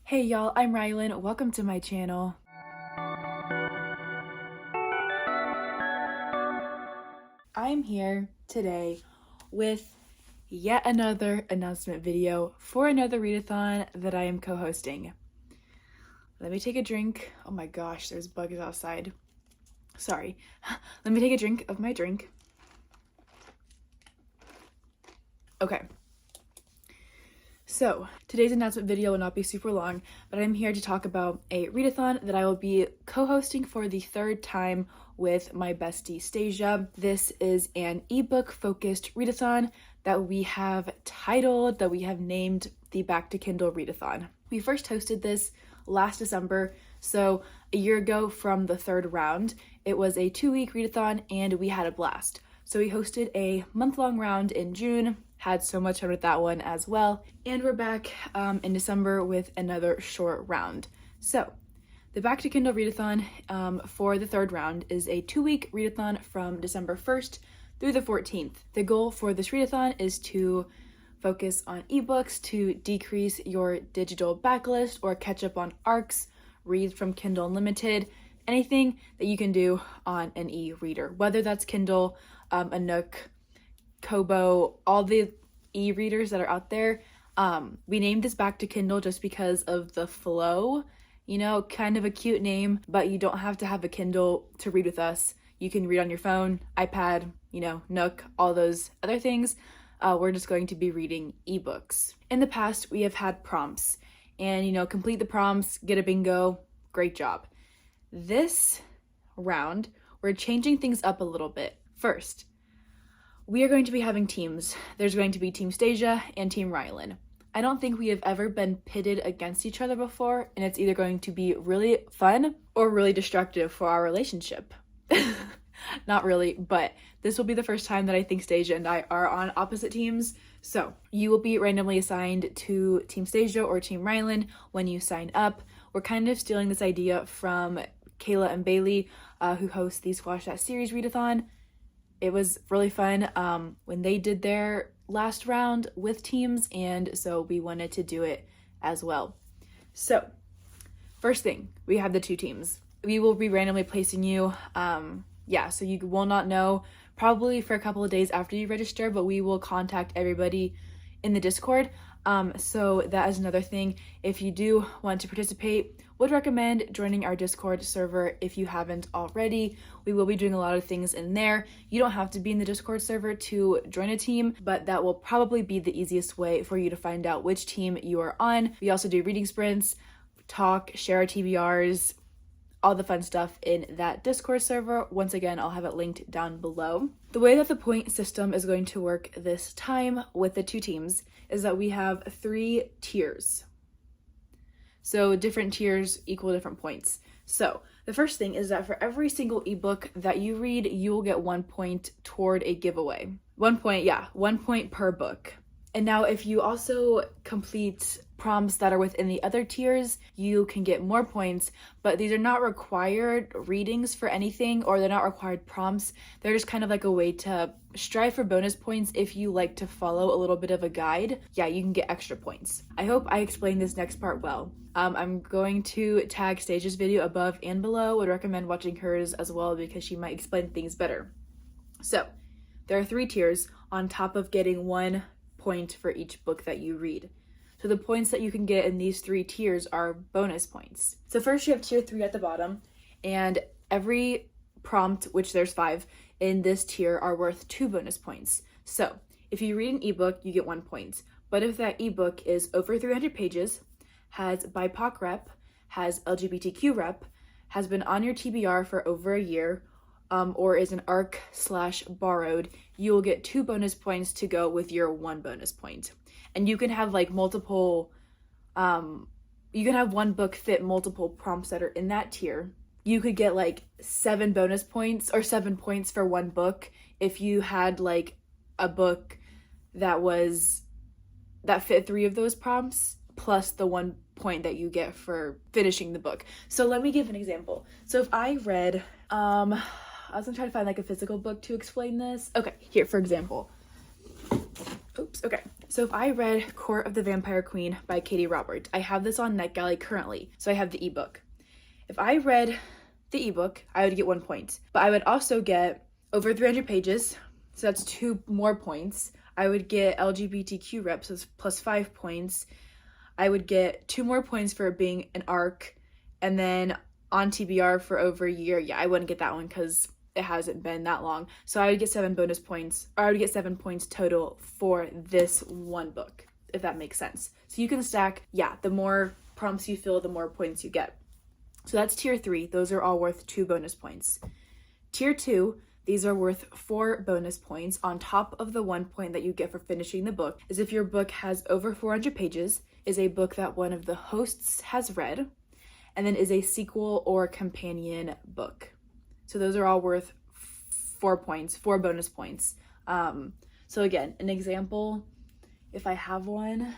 Hey y'all, I'm Rylan. Welcome to my channel. I'm here today with yet another announcement video for another readathon that I am co-hosting. Let me take a drink. Oh my gosh, there's bugs outside. Sorry. Let me take a drink of my drink. Okay. So, today's announcement video will not be super long, but I'm here to talk about a readathon that I will be co-hosting for the third time with my bestie Stasia. This is an ebook focused readathon that we have named the Back to Kindle Readathon. We first hosted this last December, so a year ago from the third round. It was a 2-week readathon and we had a blast. So we hosted a month-long round in June, had so much fun with that one as well, and we're back in December with another short round. So the Back to Kindle Readathon for the third round is a 2-week readathon from December 1st through the 14th. The goal for this readathon is to focus on ebooks to decrease your digital backlist or catch up on ARCs, read from Kindle Unlimited, anything that you can do on an e-reader, whether that's Kindle, a Nook, Kobo, all the e-readers that are out there. We named this Back to Kindle just because of the flow, kind of a cute name, but you don't have to have a Kindle to read with us. You can read on your phone, iPad, Nook, all those other things. We're just going to be reading ebooks. In the past, we have had prompts and, complete the prompts, get a bingo, great job. This round, we're changing things up a little bit. First, we are going to be having teams. There's going to be Team Stasia and Team Rylan. I don't think we have ever been pitted against each other before, and it's either going to be really fun or really destructive for our relationship. Not really, but this will be the first time that I think Stasia and I are on opposite teams. So you will be randomly assigned to Team Stasia or Team Rylan when you sign up. We're kind of stealing this idea from Kayla and Bailey, who host the Squash That Series readathon. It was really fun when they did their last round with teams, and so we wanted to do it as well. So first thing, we have the 2 teams. We will be randomly placing you, so you will not know probably for a couple of days after you register, but we will contact everybody in the Discord. So that is another thing. If you do want to participate, would recommend joining our Discord server if you haven't already. We will be doing a lot of things in there. You don't have to be in the Discord server to join a team, but that will probably be the easiest way for you to find out which team you are on. We also do reading sprints, talk, share our TBRs, all the fun stuff in that Discord server. Once again, I'll have it linked down below. The way that the point system is going to work this time with the 2 teams is that we have 3 tiers. So different tiers equal different points. So the first thing is that for every single ebook that you read, you will get 1 point toward a giveaway. 1 point per book. And now if you also complete prompts that are within the other tiers, you can get more points, but these are not required readings for anything, or they're not required prompts. They're just kind of like a way to strive for bonus points if you like to follow a little bit of a guide. Yeah, you can get extra points. I hope I explained this next part well. I'm going to tag Stasia's video above and below. Would recommend watching hers as well because she might explain things better. So there are 3 tiers on top of getting 1 point for each book that you read. So the points that you can get in these 3 tiers are bonus points. So first you have tier 3 at the bottom, and every prompt, which there's 5 in this tier, are worth 2 bonus points. So if you read an ebook, you get 1 point. But if that ebook is over 300 pages, has BIPOC rep, has LGBTQ rep, has been on your TBR for over a year, or is an ARC/borrowed, you will get 2 bonus points to go with your 1 bonus point. And you can have multiple, you can have 1 book fit multiple prompts that are in that tier. You could get 7 bonus points or 7 points for 1 book if you had a book that fit 3 of those prompts, plus the 1 point that you get for finishing the book. So let me give an example. So if I read, I was gonna try to find a physical book to explain this. Okay, here, for example, Oops, okay. So if I read Court of the Vampire Queen by Katie Roberts, I have this on NetGalley currently, so I have the ebook. If I read the ebook, I would get 1 point, but I would also get over 300 pages, so that's 2 more points. I would get LGBTQ reps, so it's plus 5 points. I would get 2 more points for it being an arc, and then on TBR for over a year. Yeah, I wouldn't get that one because it hasn't been that long. So I would get 7 bonus points, or I would get 7 points total for this one book, if that makes sense. So you can stack, yeah, the more prompts you fill, the more points you get. So that's tier 3. Those are all worth 2 bonus points. Tier 2, these are worth 4 bonus points on top of the 1 point that you get for finishing the book, is if your book has over 400 pages, is a book that one of the hosts has read, and then is a sequel or companion book. So those are all worth 4 points, 4 bonus points. So again, an example, if I have one.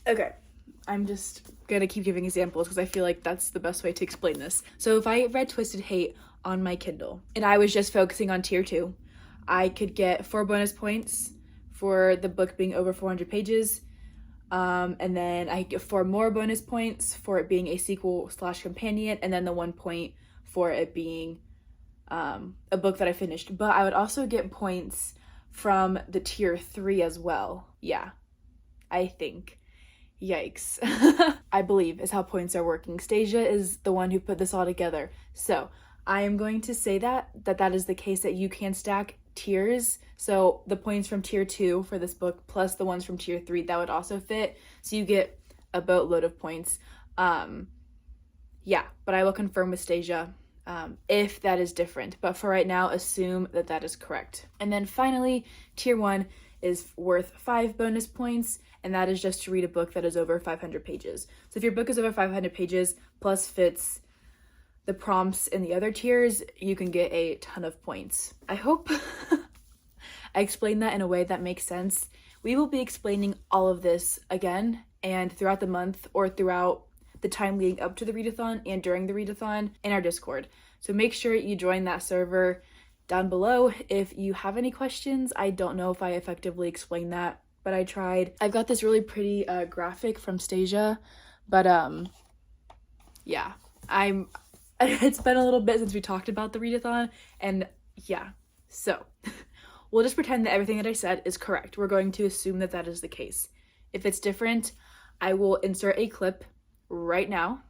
Okay, I'm just gonna keep giving examples because I feel like that's the best way to explain this. So if I read Twisted Hate on my Kindle and I was just focusing on tier 2, I could get 4 bonus points for the book being over 400 pages. And then I get 4 more bonus points for it being a sequel / companion, and then the 1 point for it being a book that I finished. But I would also get points from the tier 3 as well. Yeah, I think. Yikes. I believe is how points are working. Stasia is the one who put this all together. So I am going to say that is the case, that you can stack tiers. So the points from tier 2 for this book plus the ones from tier 3, that would also fit. So you get a boatload of points. Yeah, but I will confirm with Stasia if that is different. But for right now, assume that is correct. And then finally, tier 1 is worth 5 bonus points, and that is just to read a book that is over 500 pages. So if your book is over 500 pages plus fits the prompts in the other tiers, you can get a ton of points. I hope I explained that in a way that makes sense. We will be explaining all of this again and throughout the month, or throughout the time leading up to the readathon and during the readathon in our Discord. So make sure you join that server down below if you have any questions. I don't know if I effectively explained that, but I tried. I've got this really pretty graphic from Stasia, but yeah, it's been a little bit since we talked about the readathon, and yeah, so we'll just pretend that everything that I said is correct. We're going to assume that is the case. If it's different, I will insert a clip right now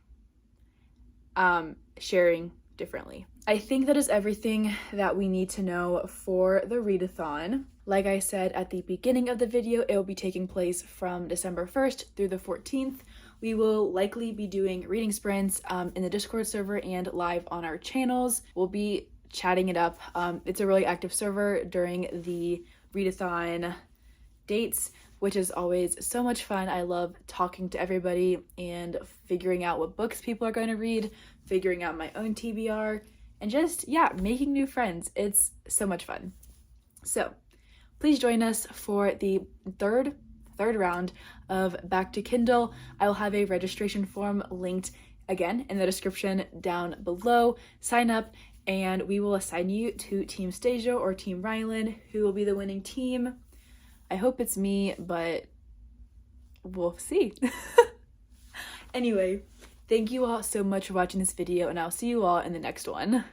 sharing differently. I think that is everything that we need to know for the readathon. Like I said at the beginning of the video, it will be taking place from December 1st through the 14th. We will likely be doing reading sprints in the Discord server and live on our channels. We'll be chatting it up. It's a really active server during the readathon dates, which is always so much fun. I love talking to everybody and figuring out what books people are going to read, figuring out my own TBR, and just, yeah, making new friends. It's so much fun. So please join us for the third round of Back to Kindle. I will have a registration form linked again in the description down below. Sign up and we will assign you to Team Stasia or Team Rylan, who will be the winning team. I hope it's me, but we'll see. Anyway, thank you all so much for watching this video, and I'll see you all in the next one.